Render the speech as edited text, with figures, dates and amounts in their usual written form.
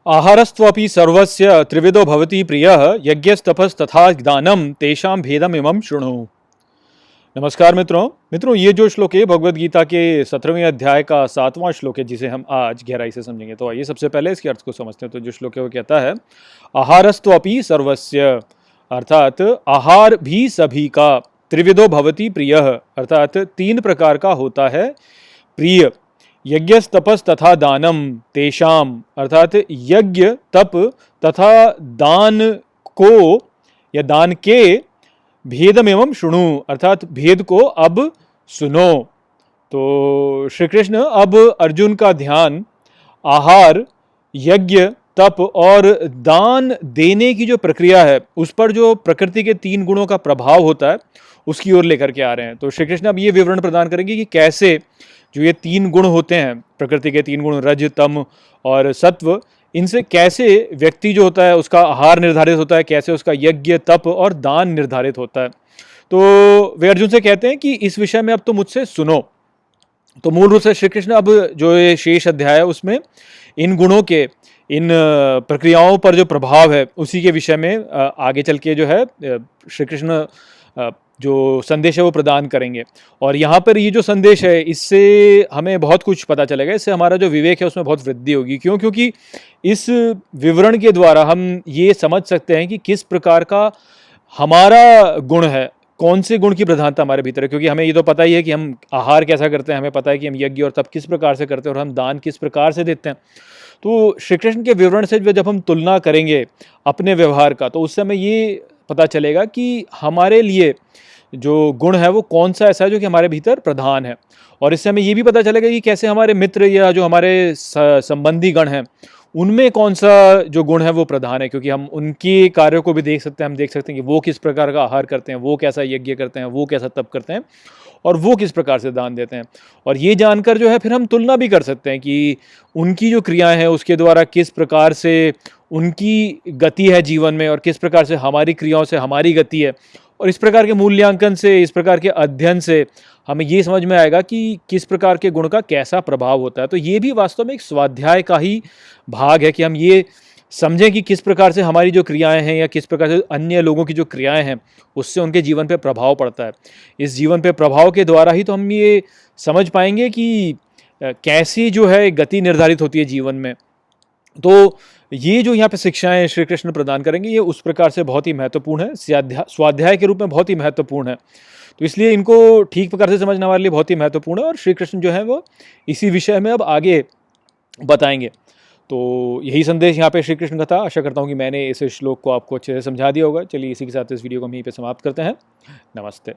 आहारस्त्वपि सर्वस्य त्रिविधो भवति प्रियः यज्ञस्तपस्तथा दानम तेषां भेदमिमं शृणु। नमस्कार मित्रों, ये जो श्लोक है भगवद गीता के 17वें अध्याय का 7वां श्लोक है, जिसे हम आज गहराई से समझेंगे। तो आइए सबसे पहले इसके अर्थ को समझते हैं। तो जो श्लोक है वो कहता है, आहारस्त्वपि सर्वस्य, अर्थात आहार भी सभी का, त्रिविधो भवति प्रियः, अर्थात तीन प्रकार का होता है प्रिय, यज्ञ तपस तथा दानम तेषाम, अर्थात यज्ञ तप तथा दान को या दान के, भेदम एवं शुणु, अर्थात भेद को अब सुनो। तो श्री कृष्ण अब अर्जुन का ध्यान आहार, यज्ञ, तप और दान देने की जो प्रक्रिया है उस पर जो प्रकृति के तीन गुणों का प्रभाव होता है उसकी ओर लेकर के आ रहे हैं। तो श्री कृष्ण अब ये विवरण प्रदान करेंगे कि कैसे जो ये तीन गुण होते हैं, प्रकृति के तीन गुण रज, तम और सत्व, इनसे कैसे व्यक्ति जो होता है उसका आहार निर्धारित होता है, कैसे उसका यज्ञ, तप और दान निर्धारित होता है। तो वे अर्जुन से कहते हैं कि इस विषय में अब तो मुझसे सुनो। तो मूल रूप से श्री कृष्ण अब जो ये शेष अध्याय है उसमें इन गुणों के, इन प्रक्रियाओं पर जो प्रभाव है उसी के विषय में आगे चल के जो है श्री कृष्ण जो संदेश है वो प्रदान करेंगे। और यहाँ पर ये जो संदेश है इससे हमें बहुत कुछ पता चलेगा, इससे हमारा जो विवेक है उसमें बहुत वृद्धि होगी। क्यों? क्योंकि इस विवरण के द्वारा हम ये समझ सकते हैं कि किस प्रकार का हमारा गुण है, कौन से गुण की प्रधानता हमारे भीतर है। क्योंकि हमें ये तो पता ही है कि हम आहार कैसा करते हैं, हमें पता है कि हम यज्ञ और तप किस प्रकार से करते हैं और हम दान किस प्रकार से देते हैं। तो श्री कृष्ण के विवरण से जब हम तुलना करेंगे अपने व्यवहार का, तो उस समय ये पता चलेगा कि हमारे लिए जो गुण है वो कौन सा ऐसा है जो कि हमारे भीतर प्रधान है। और इससे हमें ये भी पता चलेगा कि कैसे हमारे मित्र या जो हमारे संबंधी गण हैं उनमें कौन सा जो गुण है वो प्रधान है। क्योंकि हम उनके कार्यों को भी देख सकते हैं, हम देख सकते हैं कि वो किस प्रकार का आहार करते हैं, वो कैसा यज्ञ करते हैं, वो कैसा तप करते हैं और वो किस प्रकार से दान देते हैं। और ये जानकर जो है फिर हम तुलना भी कर सकते हैं कि उनकी जो क्रियाएं हैं उसके द्वारा किस प्रकार से उनकी गति है जीवन में और किस प्रकार से हमारी क्रियाओं से हमारी गति है। और इस प्रकार के मूल्यांकन से, इस प्रकार के अध्ययन से हमें ये समझ में आएगा कि किस प्रकार के गुण का कैसा प्रभाव होता है। तो ये भी वास्तव में एक स्वाध्याय का ही भाग है कि हम ये समझें कि किस प्रकार से हमारी जो क्रियाएं हैं या किस प्रकार से अन्य लोगों की जो क्रियाएं हैं उससे उनके जीवन पे प्रभाव पड़ता है। इस जीवन पे प्रभाव के द्वारा ही तो हम ये समझ पाएंगे कि कैसी जो है गति निर्धारित होती है जीवन में। तो ये जो यहाँ पे शिक्षाएं श्री कृष्ण प्रदान करेंगे ये उस प्रकार से बहुत ही महत्वपूर्ण है, स्वाध्याय के रूप में बहुत ही महत्वपूर्ण है। तो इसलिए इनको ठीक प्रकार से समझने हमारे लिए बहुत ही महत्वपूर्ण है और श्री कृष्ण जो है वो इसी विषय में अब आगे बताएंगे। तो यही संदेश यहाँ पे श्री कृष्ण का था। आशा करता हूँ कि मैंने इस श्लोक को आपको अच्छे से समझा दिया होगा। चलिए इसी के साथ इस वीडियो को हम यहीं पे समाप्त करते हैं। नमस्ते।